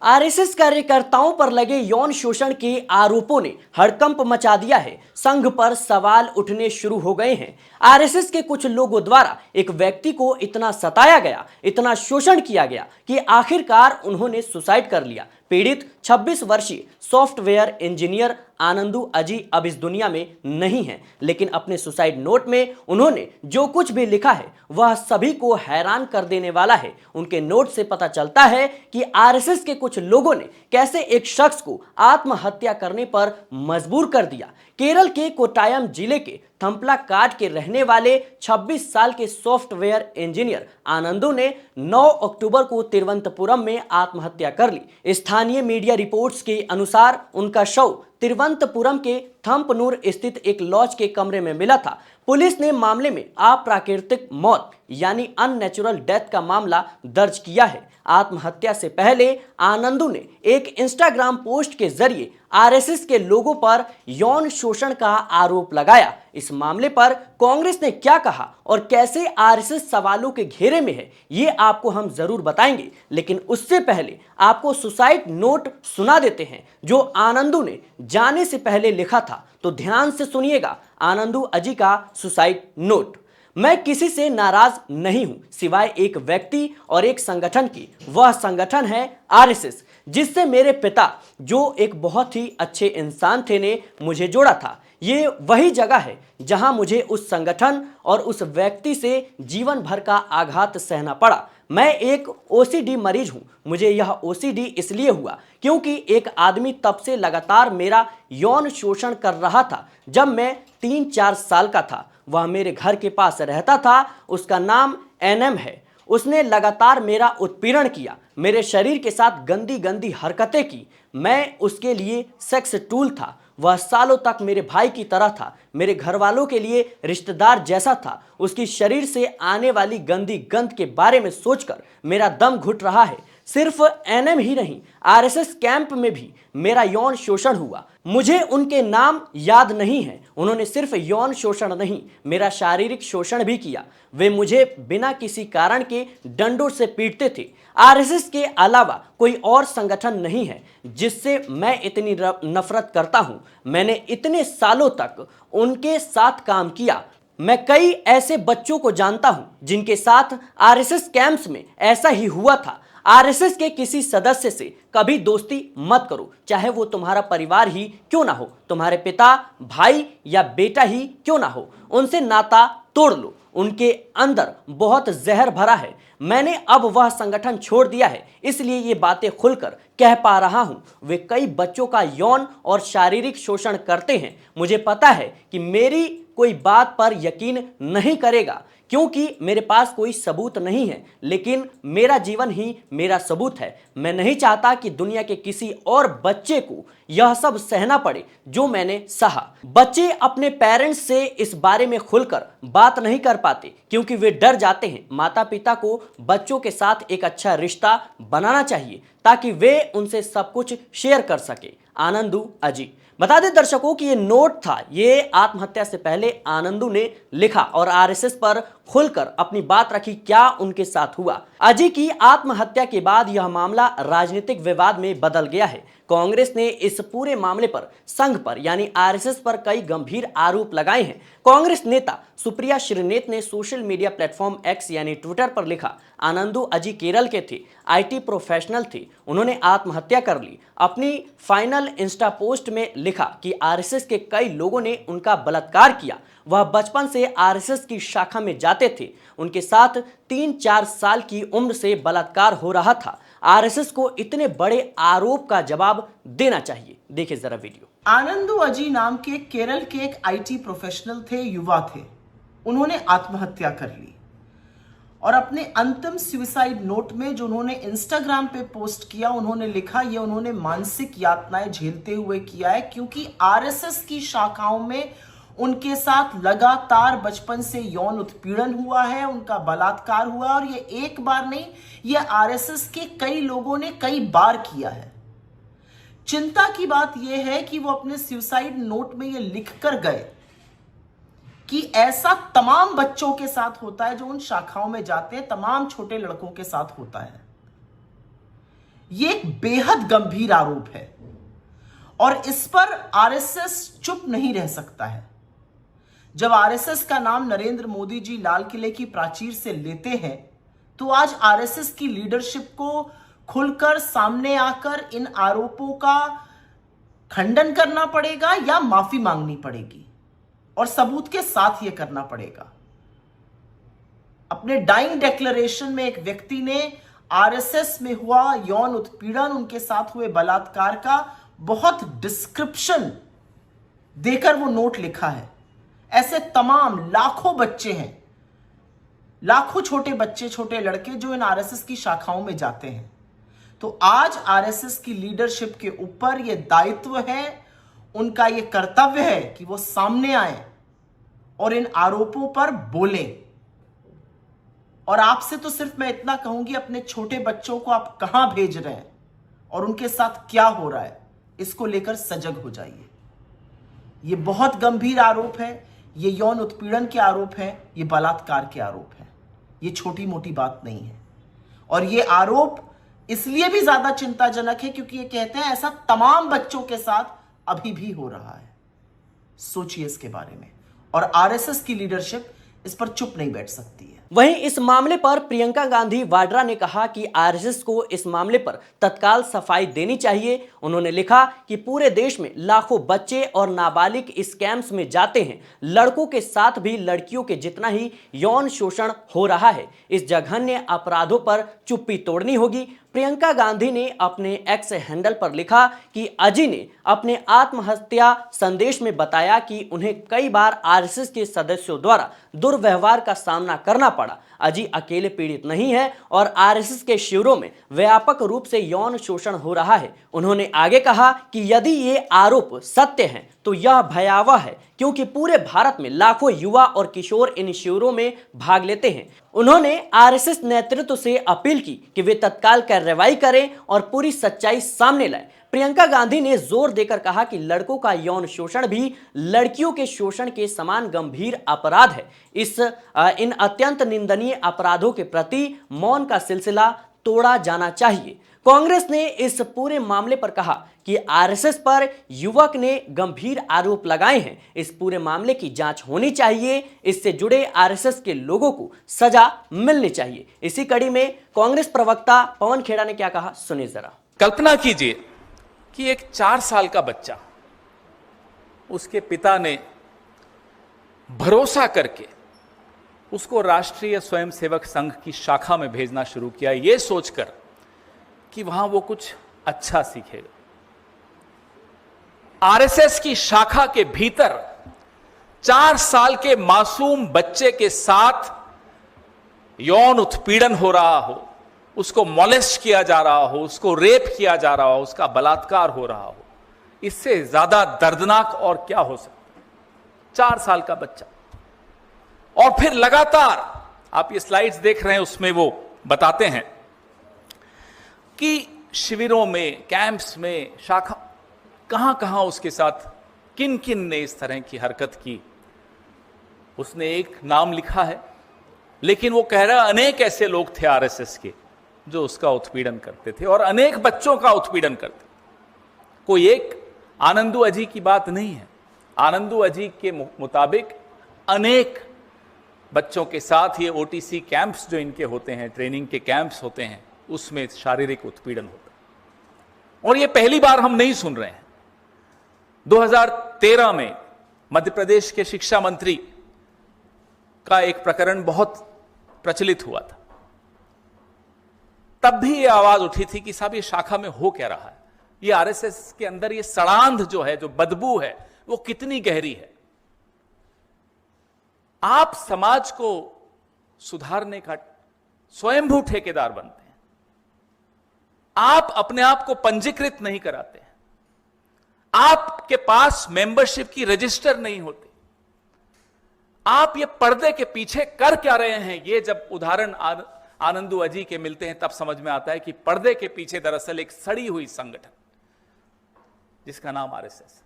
RSS कार्यकर्ताओं पर लगे यौन शोषण के आरोपों ने हड़कंप मचा दिया है। संघ पर सवाल उठने शुरू हो गए हैं। आरएसएस के कुछ लोगों द्वारा एक व्यक्ति को इतना सताया गया, इतना शोषण किया गया कि आखिरकार उन्होंने सुसाइड कर लिया। पीड़ित 26 वर्षीय सॉफ्टवेयर इंजीनियर आनंदू अजी अब इस दुनिया में नहीं है, लेकिन अपने सुसाइड नोट में उन्होंने जो कुछ भी लिखा है वह सभी को हैरान कर देने वाला है। उनके नोट से पता चलता है कि आरएसएस के कुछ लोगों ने कैसे एक शख्स को आत्महत्या करने पर मजबूर कर दिया। केरल के कोट्टायम जिले के थम्पलाकाड के रहने वाले 26 साल के सॉफ्टवेयर इंजीनियर आनंदो ने 9 अक्टूबर को तिरुवनंतपुरम में आत्महत्या कर ली। स्थानीय मीडिया रिपोर्ट्स के अनुसार उनका शव तिरुवनंतपुरम के थम्पनूर स्थित एक लॉज के कमरे में मिला था। पुलिस ने मामले में अप्राकृतिक मौत यानी अननेचुरल डेथ का मामला दर्ज किया है। आत्महत्या से पहले आनंदू ने एक इंस्टाग्राम पोस्ट के जरिए आरएसएस के लोगों पर यौन शोषण का आरोप लगाया। इस मामले पर कांग्रेस ने क्या कहा और कैसे आरएसएस सवालों के घेरे में है, ये आपको हम जरूर बताएंगे। लेकिन उससे पहले आपको सुसाइड नोट सुना देते हैं जो आनंदू ने जाने से पहले लिखा था। तो ध्यान से सुनिएगा आनंदू अजी का सुसाइड नोट। मैं किसी से नाराज नहीं हूं सिवाय एक व्यक्ति और एक संगठन की। वह संगठन है आरएसएस, जिससे मेरे पिता जो एक बहुत ही अच्छे इंसान थे ने मुझे जोड़ा था। ये वही जगह है जहां मुझे उस संगठन और उस व्यक्ति से जीवन भर का आघात सहना पड़ा। मैं एक ओसीडी मरीज हूं। मुझे यह ओसीडी इसलिए हुआ क्योंकि एक आदमी तब से लगातार मेरा यौन शोषण कर रहा था जब मैं 3-4 साल का था। वह मेरे घर के पास रहता था। उसका नाम एनएम है। उसने लगातार मेरा उत्पीड़न किया, मेरे शरीर के साथ गंदी गंदी हरकतें की। मैं उसके लिए सेक्स टूल था। वह सालों तक मेरे भाई की तरह था, मेरे घर वालों के लिए रिश्तेदार जैसा था। उसकी शरीर से आने वाली गंदी गंध के बारे में सोचकर मेरा दम घुट रहा है। सिर्फ एनएम ही नहीं, आरएसएस कैंप में भी मेरा यौन शोषण हुआ। मुझे उनके नाम याद नहीं है। उन्होंने सिर्फ यौन शोषण नहीं, मेरा शारीरिक शोषण भी किया। वे मुझे बिना किसी कारण के डंडों से पीटते थे। आरएसएस के अलावा कोई और संगठन नहीं है जिससे मैं इतनी नफरत करता हूं। मैंने इतने सालों तक उनके साथ काम किया। मैं कई ऐसे बच्चों को जानता हूं जिनके साथ आरएसएस कैंप्स में ऐसा ही हुआ था। आरएसएस के किसी सदस्य से कभी दोस्ती मत करो, चाहे वो तुम्हारा परिवार ही क्यों ना हो, तुम्हारे पिता, भाई या बेटा ही क्यों ना हो। उनसे नाता तोड़ लो। उनके अंदर बहुत जहर भरा है। मैंने अब वह संगठन छोड़ दिया है, इसलिए ये बातें खुलकर कह पा रहा हूं। वे कई बच्चों का यौन और शारीरिक शोषण करते हैं। मुझे पता है कि मेरी कोई बात पर यकीन नहीं करेगा क्योंकि मेरे पास कोई सबूत नहीं है, लेकिन मेरा जीवन ही मेरा सबूत है। मैं नहीं चाहता कि दुनिया के किसी और बच्चे को यह सब सहना पड़े जो मैंने सहा। बच्चे अपने पेरेंट्स से इस बारे में खुलकर बात नहीं कर पाते क्योंकि वे डर जाते हैं। माता पिता को बच्चों के साथ एक अच्छा रिश्ता बनाना चाहिए ताकि वे उनसे सब कुछ शेयर कर सके। आनंदू अजी। बता दें दर्शकों कि ये नोट था, ये आत्महत्या से पहले आनंदू ने लिखा और आरएसएस पर खुलकर अपनी बात रखी क्या उनके साथ हुआ। अजी की आत्महत्या के बाद यह मामला राजनीतिक विवाद में बदल गया है। कांग्रेस ने इस पूरे मामले पर संघ पर यानी आरएसएस पर कई गंभीर आरोप लगाए हैं। कांग्रेस नेता सुप्रिया श्रीनेत ने सोशल मीडिया प्लेटफॉर्म एक्स यानी ट्विटर पर लिखा, आनंदू अजी केरल के थे, आईटी प्रोफेशनल थे, उन्होंने आत्महत्या कर ली। अपनी फाइनल इंस्टा पोस्ट में लिखा कि आरएसएस के कई लोगों ने उनका बलात्कार किया। वह बचपन से आरएसएस की शाखा में जाते थे। उनके साथ 3-4 साल की उम्र से बलात्कार हो रहा था। आरएसएस को इतने बड़े आरोप का जवाब देना चाहिए। देखिए जरा वीडियो। आनंदू अजी नाम के केरल के एक आईटी प्रोफेशनल थे, युवा थे। उन्होंने आत्महत्या कर ली और अपने अंतिम सुसाइड नोट में जो उन्होंने इंस्टाग्राम पे पोस्ट किया, उन्होंने लिखा ये उन्होंने मानसिक यातनाएं झेलते हुए किया है क्योंकि आरएसएस की शाखाओं में उनके साथ लगातार बचपन से यौन उत्पीड़न हुआ है, उनका बलात्कार हुआ और ये एक बार नहीं, ये आरएसएस के कई लोगों ने कई बार किया है। चिंता की बात यह है कि वो अपने सुसाइड नोट में ये लिख कर गए कि ऐसा तमाम बच्चों के साथ होता है जो उन शाखाओं में जाते हैं, तमाम छोटे लड़कों के साथ होता है। ये एक बेहद गंभीर आरोप है और इस पर आरएसएस चुप नहीं रह सकता है। जब आरएसएस का नाम नरेंद्र मोदी जी लाल किले की प्राचीर से लेते हैं तो आज आरएसएस की लीडरशिप को खुलकर सामने आकर इन आरोपों का खंडन करना पड़ेगा या माफी मांगनी पड़ेगी और सबूत के साथ यह करना पड़ेगा। अपने डाइंग डिक्लेरेशन में एक व्यक्ति ने आरएसएस में हुआ यौन उत्पीड़न, उनके साथ हुए बलात्कार का बहुत डिस्क्रिप्शन देकर वो नोट लिखा है। ऐसे तमाम लाखों बच्चे हैं, लाखों छोटे बच्चे, छोटे लड़के जो इन आरएसएस की शाखाओं में जाते हैं। तो आज आरएसएस की लीडरशिप के ऊपर यह दायित्व है, उनका यह कर्तव्य है कि वो सामने आए और इन आरोपों पर बोलें। और आपसे तो सिर्फ मैं इतना कहूंगी, अपने छोटे बच्चों को आप कहां भेज रहे हैं और उनके साथ क्या हो रहा है, इसको लेकर सजग हो जाइए। ये बहुत गंभीर आरोप है, ये यौन उत्पीड़न के आरोप है, ये बलात्कार के आरोप है, ये छोटी मोटी बात नहीं है। और ये आरोप इसलिए भी ज्यादा चिंताजनक है क्योंकि ये कहते हैं ऐसा तमाम बच्चों के साथ अभी भी हो रहा है। सोचिए इसके बारे में, और आरएसएस की लीडरशिप इस पर चुप नहीं बैठ सकती है। वहीं इस मामले पर प्रियंका गांधी वाड्रा ने कहा कि आरएसएस को इस मामले पर तत्काल सफाई देनी चाहिए। उन्होंने लिखा कि पूरे देश में लाखों बच्चे और नाबालिग इस कैंप्स में जाते हैं, लड़कों के साथ भी लड़कियों के जितना ही यौन शोषण हो रहा है। इस जघन्य अपराधों पर चुप्पी तोड़नी होगी। प्रियंका गांधी ने अपने एक्स हैंडल पर लिखा कि अजी ने अपने आत्महत्या संदेश में बताया कि उन्हें कई बार आरएसएस के सदस्यों द्वारा दुर्व्यवहार का सामना करना पड़ा। अजी अकेले पीड़ित नहीं है और आरएसएस के शिविरों में व्यापक रूप से यौन शोषण हो रहा है। उन्होंने आगे कहा कि यदि ये आरोप सत्य हैं तो यह भयावह है क्योंकि पूरे भारत में लाखों युवा और किशोर इन शिविरों में भाग लेते हैं। उन्होंने आरएसएस नेतृत्व से अपील की कि वे तत्काल कार्रवाई करें और पूरी सच्चाई सामने लाएं। प्रियंका गांधी ने जोर देकर कहा कि लड़कों का यौन शोषण भी लड़कियों के शोषण के समान गंभीर अपराध है। इन अत्यंत निंदनीय अपराधों के प्रति मौन का सिलसिला तोड़ा जाना चाहिए। कांग्रेस ने इस पूरे मामले पर कहा कि आरएसएस पर युवक ने गंभीर आरोप लगाए हैं। इस पूरे मामले की जांच होनी चाहिए, इससे जुड़े आरएसएस के लोगों को सजा मिलनी चाहिए। इसी कड़ी में कांग्रेस प्रवक्ता पवन खेड़ा ने क्या कहा, सुनिए जरा। कल्पना कीजिए कि एक 4 साल का बच्चा, उसके पिता ने भरोसा करके उसको राष्ट्रीय स्वयंसेवक संघ की शाखा में भेजना शुरू किया, यह सोचकर कि वहां वो कुछ अच्छा सीखेगा। आरएसएस की शाखा के भीतर 4 साल के मासूम बच्चे के साथ यौन उत्पीड़न हो रहा हो, उसको मॉलेस्ट किया जा रहा हो, उसको रेप किया जा रहा हो, उसका बलात्कार हो रहा हो, इससे ज्यादा दर्दनाक और क्या हो सकता। 4 साल का बच्चा। और फिर लगातार आप ये स्लाइड्स देख रहे हैं, उसमें वो बताते हैं कि शिविरों में, कैंप्स में, शाखा, कहां कहां उसके साथ किन किन ने इस तरह की हरकत की। उसने एक नाम लिखा है, लेकिन वो कह रहा है अनेक ऐसे लोग थे आरएसएस के जो उसका उत्पीड़न करते थे और अनेक बच्चों का उत्पीड़न करते। कोई एक आनंदू अजी की बात नहीं है। आनंदू अजी के मुताबिक अनेक बच्चों के साथ ये ओटीसी कैंप्स जो इनके होते हैं, ट्रेनिंग के कैंप्स होते हैं, उसमें शारीरिक उत्पीड़न होता है। और ये पहली बार हम नहीं सुन रहे हैं। 2013 में मध्य प्रदेश के शिक्षा मंत्री का एक प्रकरण बहुत प्रचलित हुआ था। तब भी ये आवाज उठी थी कि साहब ये शाखा में हो क्या रहा है, ये आरएसएस के अंदर ये सड़ांध जो है, जो बदबू है, वो कितनी गहरी है। आप समाज को सुधारने का स्वयंभू ठेकेदार बनते हैं, आप अपने आप को पंजीकृत नहीं कराते हैं, आपके पास मेंबरशिप की रजिस्टर नहीं होती, आप ये पर्दे के पीछे कर क्या रहे हैं। ये जब उदाहरण आनंदू अजी के मिलते हैं तब समझ में आता है कि पर्दे के पीछे दरअसल एक सड़ी हुई संगठन जिसका नाम आरएसएस,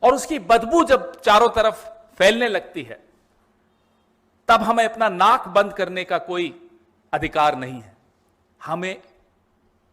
और उसकी बदबू जब चारों तरफ फैलने लगती है तब हमें अपना नाक बंद करने का कोई अधिकार नहीं है। हमें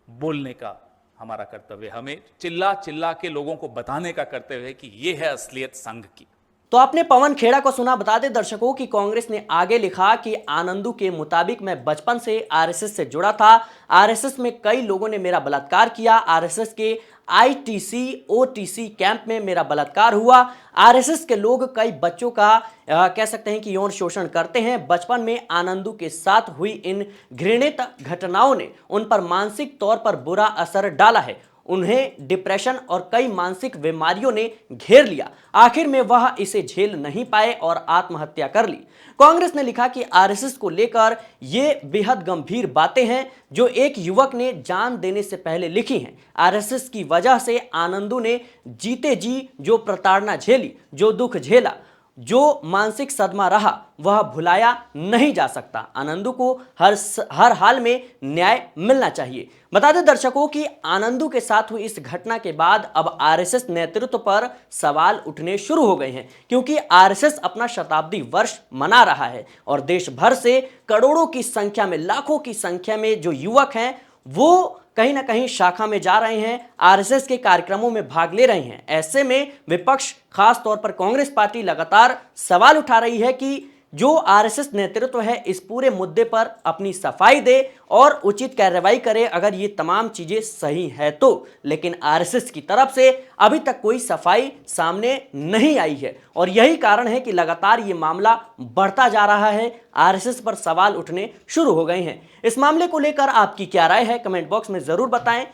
बोलने का हमारा कर्तव्य, हमें चिल्ला चिल्ला के लोगों को बताने का कर्तव्य है कि यह है असलियत संघ की। तो आपने पवन खेड़ा को सुना। बता दें दर्शकों कि कांग्रेस ने आगे लिखा कि आनंदू के मुताबिक मैं बचपन से आरएसएस से जुड़ा था, आरएसएस में कई लोगों ने मेरा बलात्कार किया, आरएसएस के आईटीसी ओटीसी कैंप में मेरा बलात्कार हुआ, आरएसएस के लोग कई बच्चों का कह सकते हैं कि यौन शोषण करते हैं। बचपन में आनंदू के साथ हुई इन घृणित घटनाओं ने उन पर मानसिक तौर पर बुरा असर डाला है, उन्हें डिप्रेशन और कई मानसिक बीमारियों ने घेर लिया। आखिर में वह इसे झेल नहीं पाए और आत्महत्या कर ली। कांग्रेस ने लिखा कि आरएसएस को लेकर ये बेहद गंभीर बातें हैं जो एक युवक ने जान देने से पहले लिखी हैं। आरएसएस की वजह से आनंदू ने जीते जी जो प्रताड़ना झेली, जो दुख झेला, जो मानसिक सदमा रहा, वह भुलाया नहीं जा सकता। आनंदू को हर हाल में न्याय मिलना चाहिए। बता दें दर्शकों कि आनंदू के साथ हुई इस घटना के बाद अब आरएसएस नेतृत्व पर सवाल उठने शुरू हो गए हैं, क्योंकि आरएसएस अपना शताब्दी वर्ष मना रहा है और देश भर से करोड़ों की संख्या में, लाखों की संख्या में जो युवक हैं वो कहीं ना कहीं शाखा में जा रहे हैं, आरएसएस के कार्यक्रमों में भाग ले रहे हैं। ऐसे में विपक्ष, खास तौर पर कांग्रेस पार्टी लगातार सवाल उठा रही है कि जो आरएसएस नेतृत्व है इस पूरे मुद्दे पर अपनी सफाई दे और उचित कार्रवाई करे अगर ये तमाम चीजें सही है तो। लेकिन आरएसएस की तरफ से अभी तक कोई सफाई सामने नहीं आई है और यही कारण है कि लगातार ये मामला बढ़ता जा रहा है, आरएसएस पर सवाल उठने शुरू हो गए हैं। इस मामले को लेकर आपकी क्या राय है, कमेंट बॉक्स में जरूर बताएं।